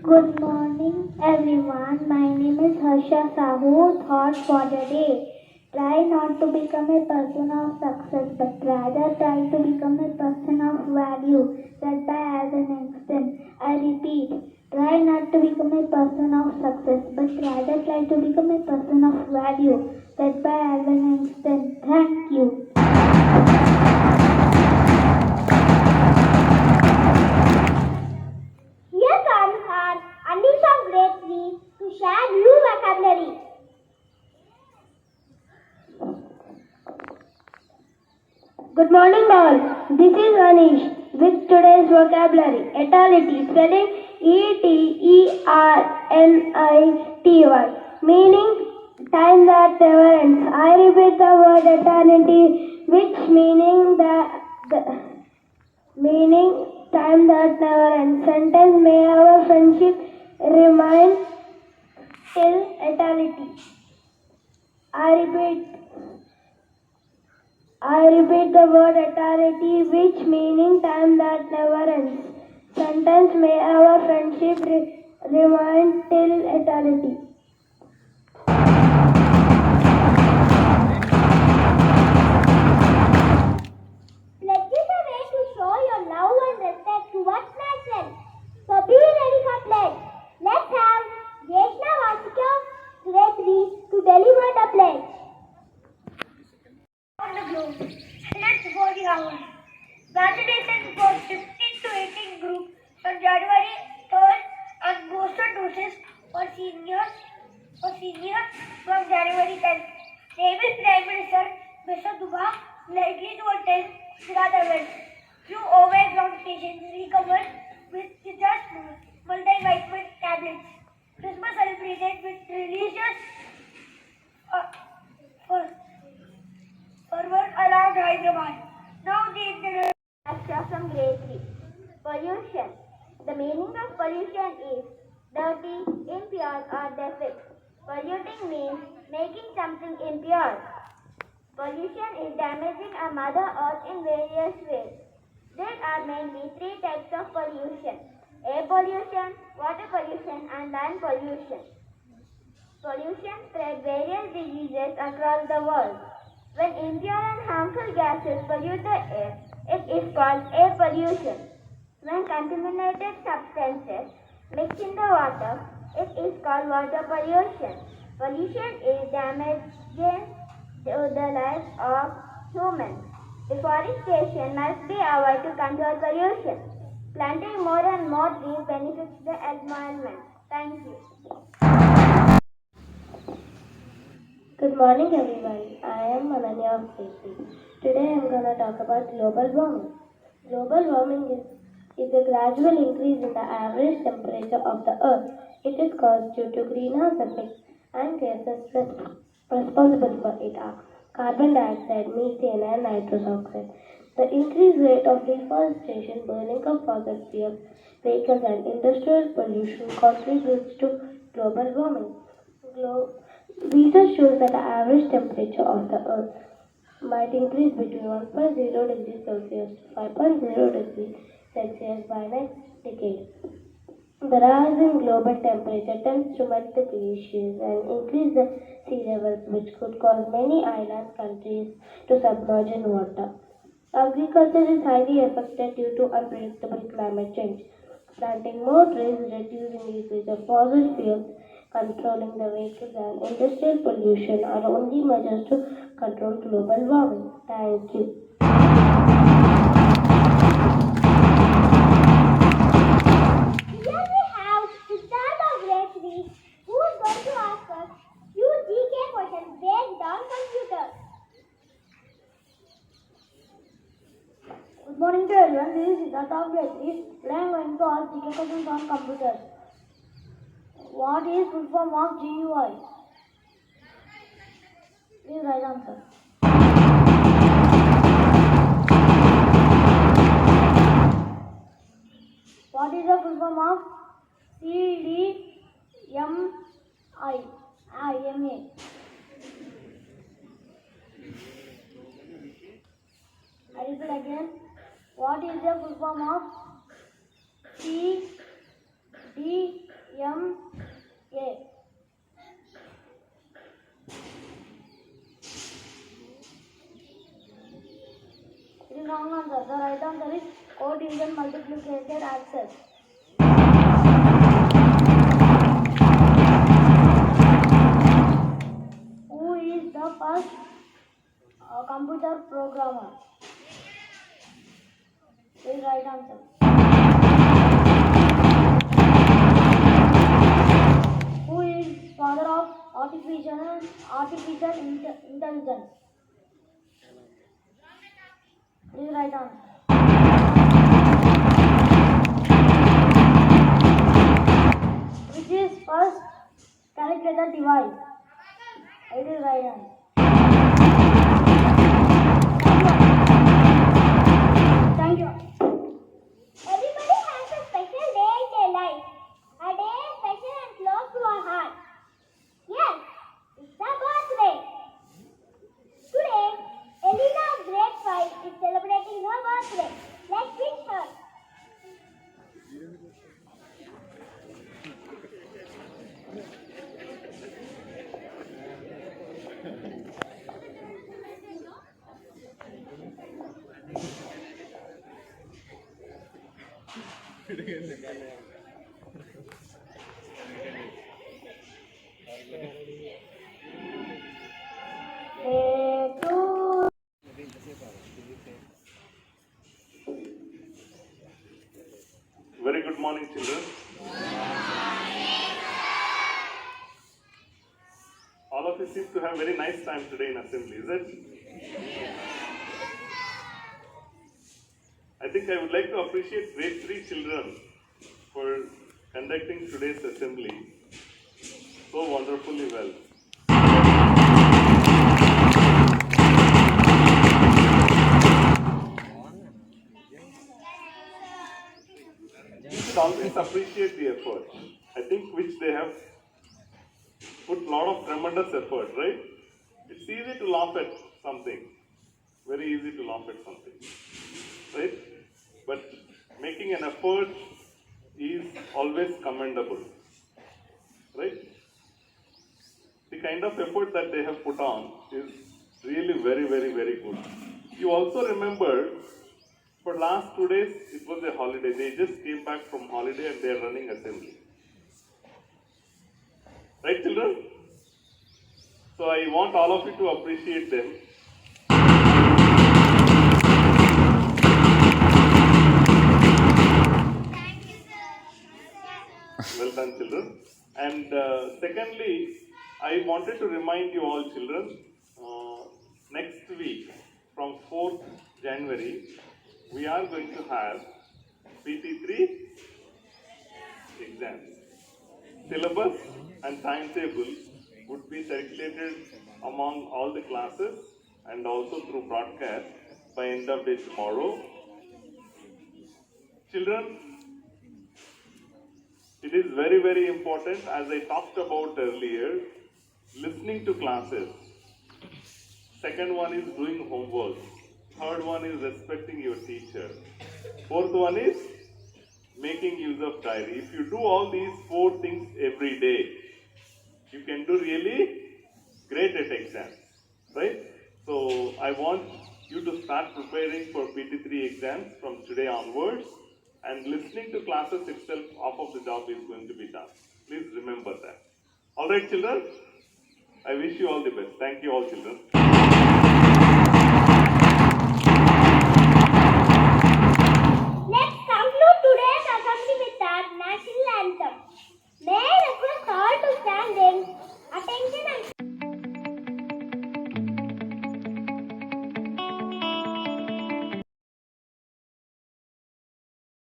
Good morning, everyone. My name is Harsha Sahu. Thought for the day. Try not to become a person of success, but rather try to become a person of value. That by as an instant. I repeat, try not to become a person of success, but rather try to become a person of value. That by as an instant. Thank you. Here comes our Anish of grade 3 to share new vocabulary. Good morning all. This is Anish with today's vocabulary. Eternity, spelling Eternity, meaning time that never ends. I repeat the word eternity, which meaning time that never ends. Sentence: may our friendship remain till eternity. I repeat the word eternity, which meaning time that never ends. Sentence: may our friendship remain till eternity. Pledge is a way to show your love and respect towards nature. So be ready for pledge. Let's have Jeshna Vasika of grade 3 to deliver the pledge. On the globe, let's go the hour. Vaccination for 15 to 18 group on January 3rd and booster doses for seniors from January 10th. Navy Prime Minister Mr. Dubha likely to attend the event. Few overground patients recovered with just multivitamin tablets. Christmas celebrated with religious fervor around Hyderabad. Now the internet. Aksha from grade 3. Pollution. The meaning of pollution is dirty, impure or defect. Polluting means making something impure. Pollution is damaging a mother earth in various ways. There are mainly three types of pollution: air pollution, water pollution and land pollution. Pollution spread various diseases across the world. When impure and harmful gases pollute the air, it is called air pollution. When contaminated substances mix in the water, it is called water pollution. Pollution is damaging to the lives of humans. Deforestation must be avoided to control pollution. Planting more and more trees benefits the environment. Thank you. Good morning, everyone. I am Ananya of grade 3. Today I am going to talk about global warming. Global warming is a gradual increase in the average temperature of the earth. It is caused due to greenhouse effects and gases responsible for it are carbon dioxide, methane and nitrous oxide. The increased rate of deforestation, burning of fossil fuels, vehicles and industrial pollution contributes to global warming. Research shows that the average temperature of the earth might increase between 1.0 degrees Celsius to 5.0 degrees Celsius by next decade. The rise in global temperature tends to melt the glaciers and increase the sea levels, which could cause many island countries to submerge in water. Agriculture is highly affected due to unpredictable climate change. Planting more trees, reducing usage of fossil fuels, controlling the vehicles and industrial pollution are only measures to control global warming. Thank you. Here we have Siddhartha of grade 3 who is going to ask us few GK questions based on computers. Good morning to everyone. This is Siddhartha of grade 3. Today I am going to ask GK questions on computers. What is full form of GUI? Please write answer. What is the full form of CDMA? I repeat again. What is the full form of CDMA? M A. It is wrong answer. The right answer is co-division multiplicated access. Who is the first computer programmer? It is right answer. Who is father of artificial intelligence? It is right answer. Which is first calculator device? It is right answer. Thank you. Everybody has a special day in their life. A day special and close to our heart. Yes, it's her birthday. Today, Elena of grade 5 is celebrating her birthday. Let's wish her. Very good morning, children. All of you seem to have very nice time today in assembly, is it? I think I would like to appreciate grade 3 children for conducting today's assembly so wonderfully well. You should always appreciate the effort. I think which they have put a lot of tremendous effort, right? It's easy to laugh at something. Very easy to laugh at something, right? But making an effort is always commendable, right? The kind of effort that they have put on is really very, very, very good. You also remember, for last 2 days, it was a holiday. They just came back from holiday and they are running assembly. Right, children? So I want all of you to appreciate them. Well done, children. And secondly, I wanted to remind you all, children, next week from 4th January, we are going to have PT3 exams. Syllabus and timetable would be circulated among all the classes and also through broadcast by end of day tomorrow. Children, it is very, very important, as I talked about earlier, listening to classes. Second one is doing homework. Third one is respecting your teacher. Fourth one is making use of diary. If you do all these 4 things every day, you can do really great at exams, right? So I want you to start preparing for PT3 exams from today onwards, and listening to classes itself, half of the job is going to be done. Please remember that. All right, children? I wish you all the best. Thank you all, children.